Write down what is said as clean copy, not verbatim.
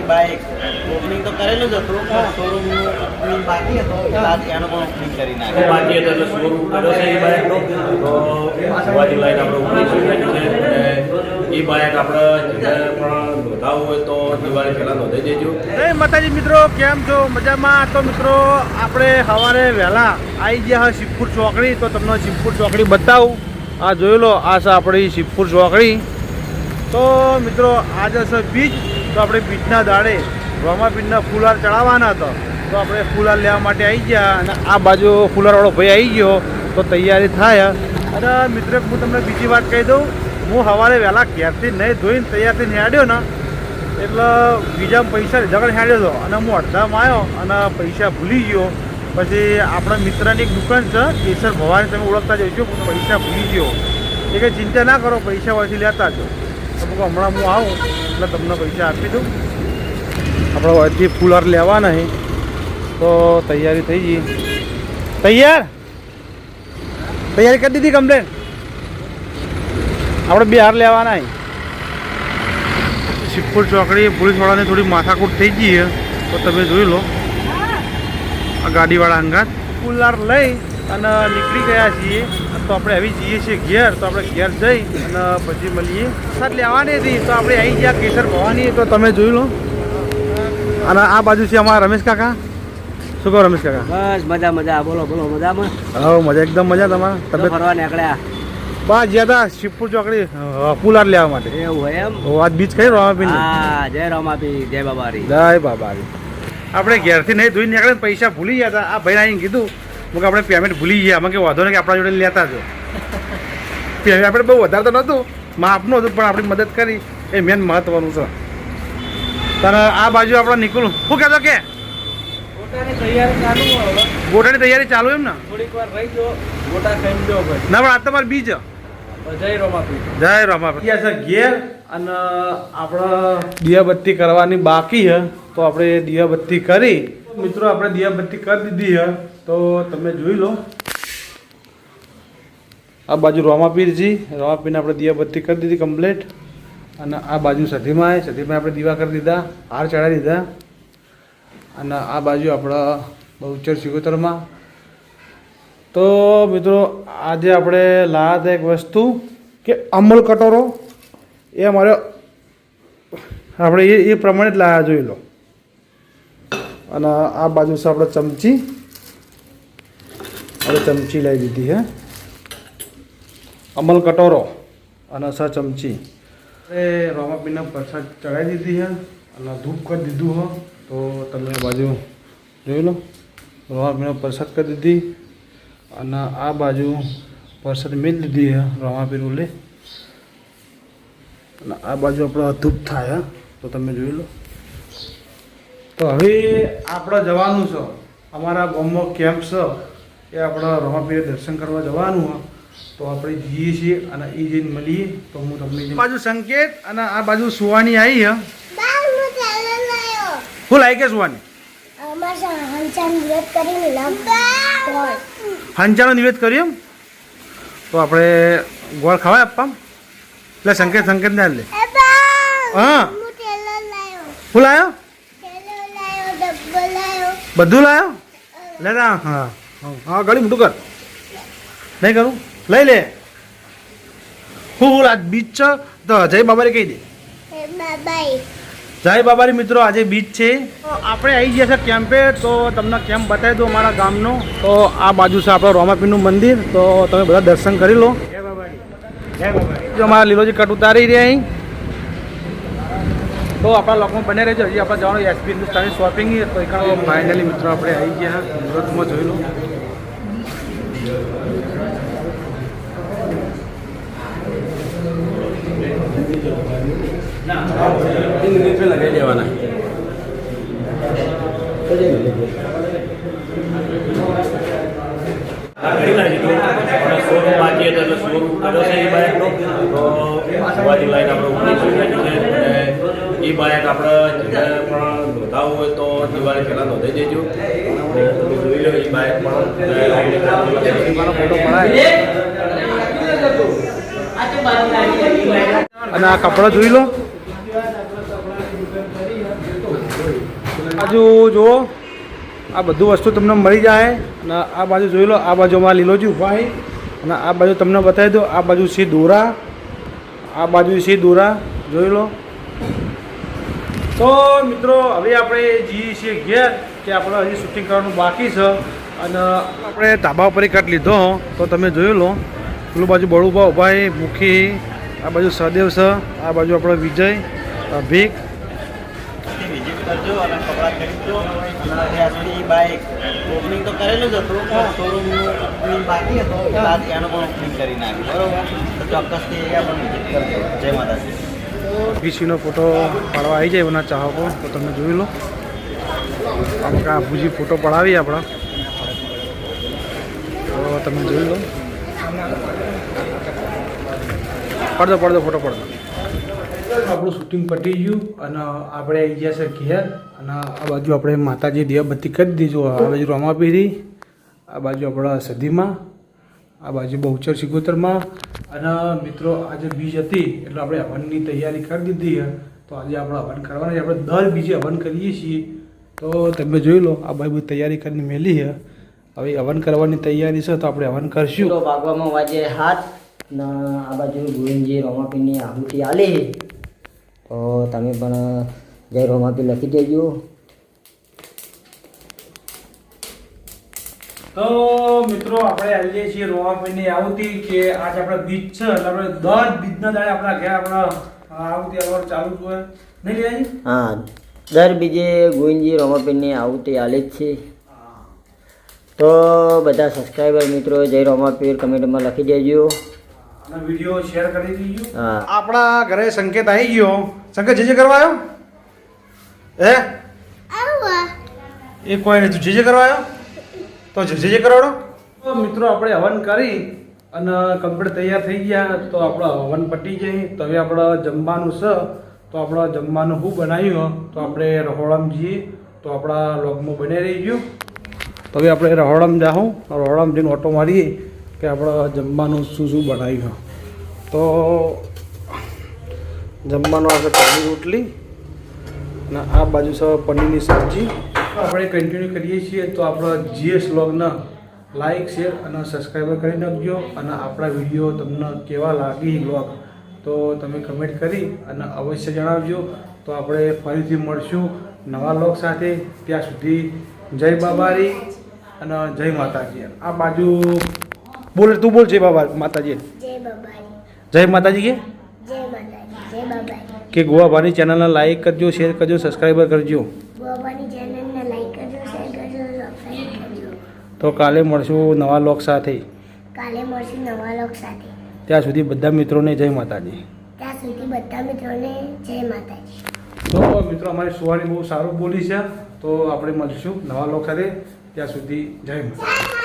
Bike opening તો કરેલું જ હતું શોરૂમ બાકી હતો એનો પણ ઓપનિંગ કરી નાખ્યો બાકી હતો એટલે શોરૂમ કર્યો છે એ બાઇકનો તો બાજુ લાઈન આપણે ઓપનિંગ કરી નાખ્યું એ બાઇક આપણે પણ નોંધાવવું હોય તો દિવાળી પહેલાં નોંધાઈ દેજો. જય માતાજી મિત્રો, કેમ છો? મજામાં? તો મિત્રો આપણે સવારે વહેલા આવી ગયા હા શિવપુર ચોકડી. તો તમને શિવપુર ચોકડી બતાવું. આ જોઈ લો, આ છે આપણી શિવપુર ચોકડી. તો મિત્રો આજે છે બીજ. તો આપણે બીજના દાડે રોમાપીરના ફૂલહાર ચડાવવાના હતા. તો આપણે ફૂલહાર લેવા માટે આવી ગયા અને આ બાજુ ફૂલહારવાળો ભાઈ આવી ગયો. તો તૈયારી થાય. અને મિત્રો હું તમને બીજી વાત કહી દઉં, હું સવારે વહેલા ઘેરથી નહીં ધોઈને તૈયારથી હેડ્યો ને એટલે બીજા પૈસા જગડ હેડ્યો હતો અને હું અડધામાં આવ્યો અને પૈસા ભૂલી ગયો. પછી આપણા મિત્રની એક દુકાન છે કેસર ભવાની, તમે ઓળખતા જઈશું. પૈસા ભૂલી ગયો. એ કંઈ ચિંતા ના કરો, પૈસા હોયથી લેતા છો. તો હમણાં હું આવું એટલે તમને પૈસા આપી દઉં. આપણે હોયથી ફૂલહાર લેવાના છે તો તૈયારી થઈ ગઈ. તૈયારી કરી દીધી કમ્પ્લેન. આપણે 2 હાર લેવાના છે. શિવપુર ચોકડી પોલીસવાળાને થોડી માથાકૂટ થઈ ગઈ છે. તો તમે જોઈ લો, આ ગાડીવાળા અંગાત ફૂલહાર લઈ અને નીકળી ગયા છીએ. તો આપણે આવી જઈએ છીએ ઘેર. તો આપણે ઘેર જઈ અને પછી મળીએ. સર લેવાની હતી તો આપણે આવી ગયા કેસર ભવાની. તો તમે જોઈ લો. અને આ બાજુ છે અમારા રમેશ કાકા. શું કહો રમેશ કાકા? બસ મજા મજા. બોલો બોલો, મજામાં? હા મજા, એકદમ મજા. તમારા તબિયત ફરવા નીકળ્યા? બસ ગયા હતા શિવપુર ચોકડી ફૂલહાર લેવા માટે. એવું હોય એમ? આજ બીચ કઈ રોમાપી? હા, જય રોમાપી, જય બાબારી. જય બાબારી. આપણે ઘેરથી નહીં ધોઈને નીકળે પૈસા ભૂલી ગયા હતા. આ ભાઈ આવીને કીધું કે આપણે પેમેન્ટ ભૂલી ગયા. આમાં કે વાંધો નહીં કે આપણા જોડે લેતા જો. પેમેન્ટ આપણે બહુ વધારે તો નહોતું, માપનું હતું, પણ આપણી મદદ કરી એ મેન મહત્વનું છે. તને આ બાજુ આપણે નીકળું શું કહેતો કે ગોટાની તૈયારી ચાલુ એમ ને? થોડીક વાર રહી જો, ગોટા ખાઈ જો ભાઈ. ના પણ આ તમારે બીજ. જય રોમાપી. જય રોમાપી. છે ઘેર અને આપણે દિયાબત્તી કરવાની બાકી છે. તો આપણે દિયાબત્તી કરી મિત્રો, આપણે દિયાબત્તી કરી દીધી છે. તો તમે જોઈ લો, આ બાજુ રોમાપીરજી, રોમાપીરને આપણે દિયાબત્તી કરી દીધી કમ્પ્લીટ. અને આ બાજુ સધીમાં આપણે દીવા કરી દીધા, હાર ચડાવી દીધા. અને આ બાજુ આપણા બહુચર સિકોતરમાં. તો મિત્રો આજે આપણે લાવ્યા હતા એક વસ્તુ કે અમૂલ કટોરો. એ અમારે આપણે એ પ્રમાણે જ લાવ્યા, જોઈ લો. અને આ બાજુ છે આપણે ચમચી. આપણે ચમચી લઈ દીધી હે, અમલ કટોરો અને સ ચમચી. એ રોમાપીને પ્રસાદ ચડાવી દીધી છે અને ધૂપ કરી દીધું હો. તો તમે બાજુ જોઈ લો, રોમાપીને પ્રસાદ કરી દીધી અને આ બાજુ પ્રસાદ મેળ દીધી છે રોમાપીને લે. અને આ બાજુ આપણો ધૂપ થાય. તો તમે જોઈ લો. તો હવે આપણે જવાનું છે અમારા ગામમાં કેમ્પ છે, એ આપણા રોમાપીરે દર્શન કરવા જવાનું હોય. તો આપણે જઈએ છીએ અને એ જઈને મળીએ. તો હું તમને બાજુ સંકેત અને આ બાજુ સુવાની આવી છે. શું લાવી કે સુવાની? હંચાનો નિવેદ કર્યું એમ? તો આપણે ગોળ ખવાય આપવા એટલે સંકેત ના લે. હા શું લાવ્યો? બધું લાવ્યો? લે હા હા, ગાડી મોટું કર. નહીં કરું, લઈ લે. હું આજ બીચ છે તો જય બાબારી કહી દે. જય બાબારી. મિત્રો આજે બીચ છે. આપણે આવી ગયા છે કેમ્પે. તો તમને કેમ્પ બતાવી દો અમારા ગામનો. તો આ બાજુ છે આપણું રોમાપીરનું મંદિર. તો તમે બધા દર્શન કરી લો. જય બાબારી. જય બાબારી. જો અમારા લીલોજી કટ ઉતારી રહ્યા અહીં. તો આપણા લોકોમાં બને રહેજો. હજી આપણે જવાનું એસપી હિન્દુસ્તાની શોપિંગ. તો એક ફાઇનલી મિત્રો આપણે આવી ગયા મુહૂર્તમાં. જોઈ લો. લગાવી દેવાના. શોરૂમ બાકી હતો એટલે શોરૂમ કર્યો છે એ બાઇકનો. તો બાજુ લાઈન આપણે ઓપનિંગ કરી નાખ્યું. એ બાઇક આપણે પણ નોંધાવવું હોય તો દિવાળી પહેલાં નોંધાઈ દેજો. તમે જોઈ લો, એ બાઇક પણ ફોટો પડાય. અને આ કપડાં જોઈ લો. બાજુ જુઓ, આ બધું વસ્તુ તમને મળી જાય. અને આ બાજુ જોઈ લો, આ બાજુમાં લીલોજી ઊભા છે. અને આ બાજુ તમને બતાવી દો, આ બાજુ છે દોરા, આ બાજુ છે દોરા, જોઈ લો. તો મિત્રો હવે આપણે જઈએ છીએ ઘેર, કે આપણે હજી શૂટિંગ કરવાનું બાકી છે. અને આપણે ધાબા ઉપર કટ લીધો તો તમે જોઈ લો, પેલું બાજુ બળુભા ઊભા છે, મુખી, આ બાજુ સહદેવ છે, આ બાજુ આપણો વિજય, ભીખ. વિઝિટ કરજો અને કપડાં ખરીદજો. અને ત્યાં સુધી બાઇક ઓપનિંગ તો કરેલું જ હતું, શોરૂમનું ઓપનિંગ બાકી હતો, આજ એનું પણ ઓપનિંગ કરી નાખ્યું. બરોબર, તો ચોક્કસથી અહીંયા પણ વિઝિટ કરજો. જય માતાજી. બીસીનો ફોટો પાડવા આવી જાય એના ચાહકો તો તમે જોઈ લો. આપણે આબુજી ફોટો પડાવીએ આપણા, તો તમે જોઈ લો. પડદો ફોટો પડદો. આપણું શૂટિંગ પતી ગયું અને આપણે આવી ગયા છે ઘેર. અને આ બાજુ આપણે માતાજી દીવાબત્તી કરી દીધું. આ બાજુ રમાપીરી, આ બાજુ આપણા સદીમાં, આ બાજુ બહુચર સિગોતરમાં. અને મિત્રો આજે બીજ હતી એટલે આપણે હવનની તૈયારી કરી દીધી છે. તો આજે આપણે હવન કરવાના છે. આપણે દર બીજે હવન કરીએ છીએ. તો તમે જોઈ લો, આ બાજુ તૈયારી કરીને મેલી છે. હવે હવન કરવાની તૈયારી છે તો આપણે હવન કરશું. ભાગવામાં વાજે હાથ ને આ બાજુ ગોવિંદજી રોમાપીની આહુતિ આલી, તો તમે પણ જય રોમાપી લખી દેજો. તો મિત્રો આપણે આવીએ છીએ રોમાપીની આહુતિ, કે આજે આપણે બીજ છે એટલે આપણે દર બીજના દાડે આપણા ઘેર આપણા આહુતિ આવવાનું ચાલુ જ હોય નહીં લેવાય. હા, દર બીજે ગોવિંદજી રોમાપીની આહુતિ આલી જ છે. તો બધા સબસ્ક્રાઈબર મિત્રો જય રોમાપીર કમેન્ટમાં લખી દેજો અને વિડીયો શેર કરી દીજો. હા, આપણા ઘરે સંકેત આવી ગયો. સંકેત જે કરવા આવ્યો હે એ કોઈ નહીં, તું જે કરવા આવ્યો તો જે કરાવડો. તો મિત્રો આપણે હવન કરી અને કમ્પ્લીટ તૈયાર થઈ ગયા. તો આપણો હવન પતી જાય. તો હવે આપણે જમવાનું છે. તો આપણે જમવાનું શું બનાવ્યું તો આપણે રહોડામાં જઈએ તો આપણા લોગમાં બની રહી ગયું. તો હવે આપણે રહોડામાં જાઉં, રહોડામાં જઈને ઓટો મારીએ કે આપણે જમવાનું શું બનાવ્યું. તો જમવાનું આપણે તળી રોટલી અને આ બાજુ છે પનીરની સબ્જી. આપણે કન્ટિન્યુ કરીએ છીએ. તો આપણા જીએસ વ્લોગને લાઈક, શેર અને સબસ્ક્રાઈબર કરી નાખજો. અને આપણા વિડીયો તમને કેવા લાગી વ્લોગ તો તમે કમેન્ટ કરી અને અવશ્ય જણાવજો. તો આપણે ફરીથી મળશું નવા વ્લોગ સાથે. ત્યાં સુધી જય બાબારી અને જય માતાજી. આ બાજુ બોલ, તું બોલ જય બાબા માતાજી. જય બાબારી. જય માતાજી કે જય માતાજી. જય બાબારી. કે ગોવાભાની ચેનલને લાઈક કરજો, શેર કરજો, સબસ્ક્રાઈબર કરજો. બાબાની ચેનલને લાઈક કરજો, શેર કરજો, સબસ્ક્રાઇબ કરજો. તો કાલે મળશું નવા લોક સાથે. કાલે મળશું નવા લોક સાથે. ત્યાં સુધી બધા મિત્રોને જય માતાજી. ત્યાં સુધી બધા મિત્રોને જય માતાજી. તો મિત્રો અમારી સુવાણી બહુ સારું બોલી છે. તો આપણે મળીશું નવા લોક સાથે. ત્યાં સુધી જય માતાજી.